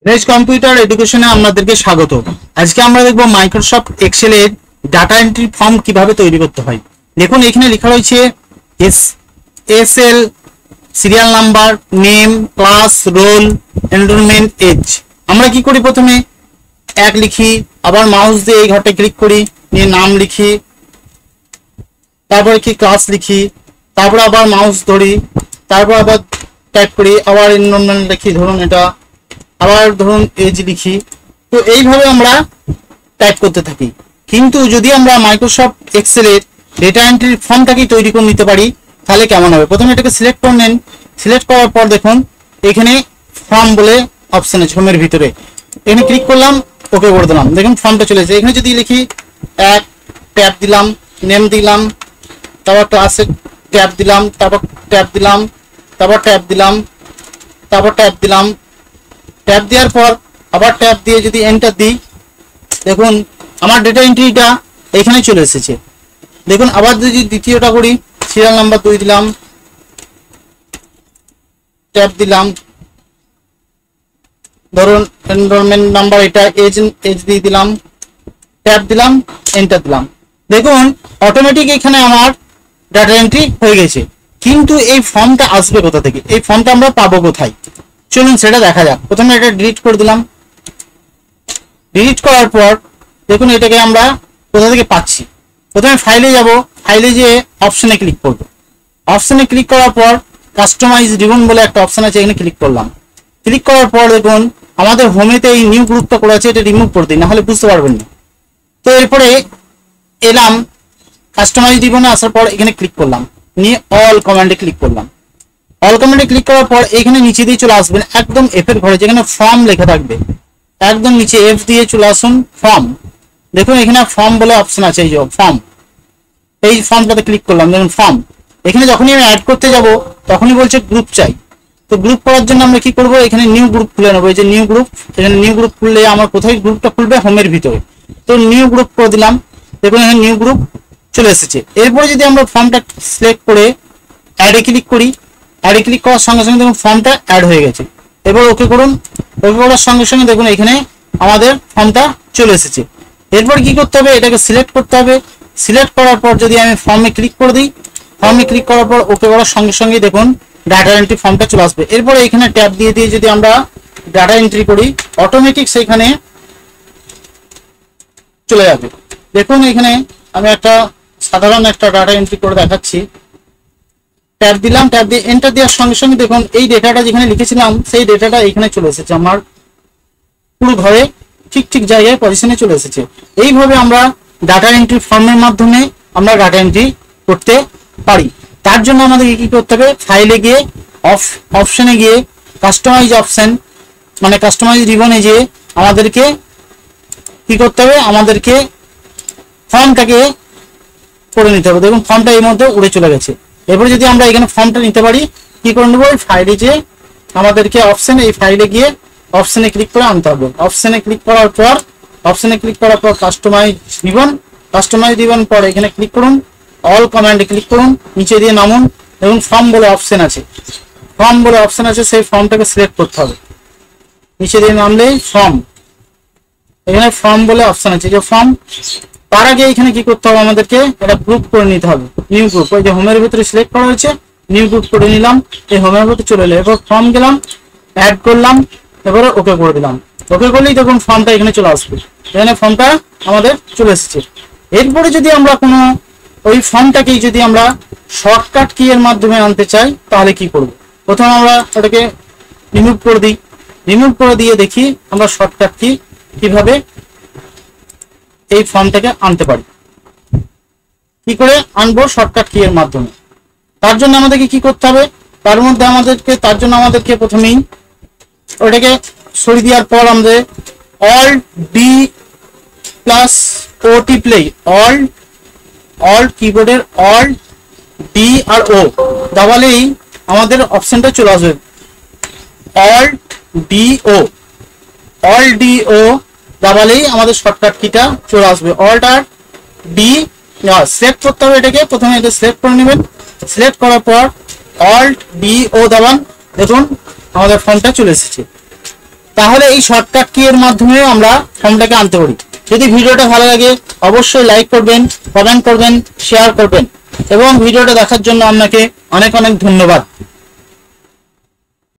Raise computer এডুকেশনে আপনাদেরকে স্বাগত। আজকে আমরা দেখব মাইক্রোসফট এক্সেল এর ডাটা এন্ট্রি ফর্ম কিভাবে তৈরি করতে হয়। দেখুন এখানে লেখা রয়েছে SL, serial number, name, class, roll, enrolment, age. আমরা কি করি, প্রথমে এক লিখি, আবার মাউস দিয়ে এই ঘরটা ক্লিক করি, নিয়ে নাম লিখি, তারপরে কি ক্লাস লিখি, তারপর আবার মাউস ধরি, তারপর আবার টাইপ করি, আবার এনরোলমেন্ট লিখি, ধরুন এটা, আবার ধরুন এজ লিখি। তো এইভাবে আমরা টাইপ করতে থাকি। কিন্তু যদি আমরা মাইক্রোসফট এক্সেল এর ডেটা এন্ট্রি ফর্মটাকে তৈরি করে নিতে পারি তাহলে কেমন হবে। প্রথমে এটাকে সিলেক্ট করে নেন। সিলেক্ট করার পর দেখুন এখানে ফর্ম বলে অপশন আছে হোমের ভিতরে, এখানে ক্লিক করলাম, ওকে করে দিলাম। দেখুন ফর্মটা চলে এসেছে। এখানে যদি লিখি এক, ট্যাব দিলাম, নেম দিলাম, তারপর ক্লাসে ট্যাব দিলাম, তারপর ট্যাব দিলাম, তারপর ট্যাব দিলাম, তারপর ট্যাব দিলাম। ট্যাব দেওয়ার পর আবার ট্যাব দিয়ে যদি এন্টার দিই, দেখুন আমার ডেটা এন্ট্রিটা এখানে চলে এসেছে। দেখুন আবার যদি দ্বিতীয়টা করি, সিরিয়াল নাম্বার 2 দিলাম, ট্যাব দিলাম, ধরুন এনরোলমেন্ট নাম্বার এটা, এজ দিয়ে দিলাম, ট্যাব দিলাম, এন্টার দিলাম। দেখুন অটোমেটিক এখানে আমার ডাটা এন্ট্রি হয়ে গেছে। কিন্তু এই ফর্মটা আসবে কোথা থেকে, এই ফর্মটা আমরা পাবো কোথায়, চলুন সেটা দেখা যাক। প্রথমে এটা ডিলিট করে দিলাম। ডিলিট করার পর দেখুন এটাকে আমরা কোথা থেকে পাচ্ছি। প্রথমে ফাইলে যাব, ফাইলে যেয়ে অপশনে ক্লিক করব। অপশনে ক্লিক করার পর কাস্টমাইজ রিবন বলে একটা অপশন আছে, এখানে ক্লিক করলাম। ক্লিক করার পর দেখুন আমাদের হোমেতে এই নিউ গ্রুপটা করে আছে, এটা রিমুভ করে দিই, নাহলে বুঝতে পারবেন না। তো এরপরে এলাম কাস্টমাইজ রিবনে, আসার পর এখানে ক্লিক করলাম, নিয়ে অল কমান্ডে ক্লিক করলাম। অল কমান্ডে ক্লিক করার পর এখানে নিচে দিয়ে চলে আসবেন একদম এফ এর ঘরে, যেখানে ফর্ম লেখা থাকবে, একদম নিচে এফ দিয়ে চলে আসুন ফর্ম। দেখুন এখানে ফর্ম বলে অপশন আছে, এই যে ফর্ম, এই ফর্মটাতে ক্লিক করলাম। দেখুন ফর্ম, এখানে যখনই আমি অ্যাড করতে যাব তখনই বলছে গ্রুপ চাই। তো গ্রুপ করার জন্য আমরা কি করব, এখানে নিউ গ্রুপ খুলে নেবো। এই যে নিউ গ্রুপ, এখানে নিউ গ্রুপ খুললে আমার কোথায় গ্রুপটা খুলবে, হোমের ভিতরে। তো নিউ গ্রুপ করে দিলাম। দেখুন এখানে নিউ গ্রুপ চলে এসেছে। এরপরে যদি আমরা ফর্মটা সিলেক্ট করে অ্যাডে ক্লিক করি, অ্যাডে ক্লিক করার সঙ্গে সঙ্গে দেখুন ফর্মটা অ্যাড হয়ে গেছে। এবার ওকে করুন। ওকে করার সঙ্গে সঙ্গে দেখুন এখানে আমাদের ফর্মটা চলে এসেছে। এরপর কি করতে হবে, এটাকে সিলেক্ট করতে হবে। সিলেক্ট করার পর যদি আমি ফর্মে ক্লিক করে দিই, ফর্মে ক্লিক করার পর ওকে করার সঙ্গে সঙ্গে দেখুন ডাটা এন্ট্রি ফর্মটা চলে আসবে। এরপরে এখানে ট্যাব দিয়ে দিয়ে যদি আমরা ডাটা এন্ট্রি করি, অটোমেটিক সেখানে চলে যাবে। দেখুন এখানে আমি একটা সাধারণ একটা ডাটা এন্ট্রি করে দেখাচ্ছি। ট্যাব দিলাম, ট্যাব দিয়ে এন্টার দেওয়ার সঙ্গে সঙ্গে দেখুন এই ডেটাটা যেখানে লিখেছিলাম সেই ডেটাটা এখানে চলে এসেছে, আমার পুরো ঘরে ঠিক ঠিক জায়গায় পজিশনে চলে এসেছে। এইভাবে আমরা ডাটা এন্ট্রি ফর্মের মাধ্যমে আমরা ডাটা এন্ট্রি করতে পারি। তার জন্য আমাদের কি করতে হবে, ফাইলে গিয়ে অপশনে গিয়ে কাস্টমাইজ অপশন মানে কাস্টমাইজ রিবনে গিয়ে আমাদেরকে কি করতে হবে, আমাদেরকে ফর্মটাকে করে নিতে হবে। দেখুন ফর্মটা এর মধ্যে উড়ে চলে গেছে। এরপরে যদি আমরা এখানে ফর্মটা নিতে পারি, কি করে নেবো, ফাইলে যে আমাদেরকে অপশন, এই ফাইলে গিয়ে অপশনে ক্লিক করে আনতে হবে। অপশনে ক্লিক করার পর কাস্টমাইজ রিবন পর এখানে ক্লিক করুন, অল কমান্ডে ক্লিক করুন, নিচে দিয়ে নামুন। এবং ফর্ম বলে অপশন আছে, সেই ফর্মটাকে সিলেক্ট করতে হবে। নিচে দিয়ে নামলেই ফর্ম, এখানে ফর্ম বলে অপশন আছে, যে ফর্ম। তার আগে এখানে কি করতে হবে, আমাদেরকে এটা গ্রুপ করে নিতে হবে, নিউ গ্রুপ। ওই যে হোমের ভিতরে সিলেক্ট করা হয়েছে, নিউ গ্রুপ করে নিলাম, এই হোমের ভিতরে চলে এলো। এরপর ফর্ম গেলাম, অ্যাড করলাম, এবারে ওকে করে দিলাম। ওকে করলেই দেখুন ফর্মটা এখানে চলে আসবে। এখানে ফর্মটা আমাদের চলে এসেছে। এরপরে যদি আমরা কোনো ওই ফর্মটাকেই যদি আমরা শর্টকাট কি এর মাধ্যমে আনতে চাই তাহলে কি করব, প্রথমে আমরা ওটাকে রিমুভ করে দিই। রিমুভ করে দিয়ে দেখি আমরা শর্টকাট কি কিভাবে এই ফর্মটাকে আনতে পারি। কি করে আনবো, শর্টকাট কি এর মাধ্যমে। তার জন্য আমাদেরকে কি করতে হবে, তার জন্য আমাদেরকে প্রথমেই ওটাকে সরিয়ে দেওয়ার পর আমাদের অল্ট ডি প্লাস ও টিপলে, অল্ট কিবোর্ডের অল্ট ডি আর ও দাবালেই আমাদের অপশনটা চলে আসবে, অল্ট ডি ও দাবালেই আমাদের শর্টকাট কিটা চলে আসবে। অল্ট আর ডি সিলেক্ট করতে হবে, এটাকে প্রথমে এটা সিলেক্ট করে নেবেন। সিলেক্ট করার পর অল্ট ডি ও দাবান, দেখুন আমাদের ফর্মটা চলে এসেছে। তাহলে এই শর্টকাট কি এর মাধ্যমে আমরা ফর্মটাকে আনতে পারি। যদি ভিডিওটা ভালো লাগে অবশ্যই লাইক করবেন, কমেন্ট করবেন, শেয়ার করবেন এবং ভিডিওটা দেখার জন্য আপনাকে অনেক অনেক ধন্যবাদ।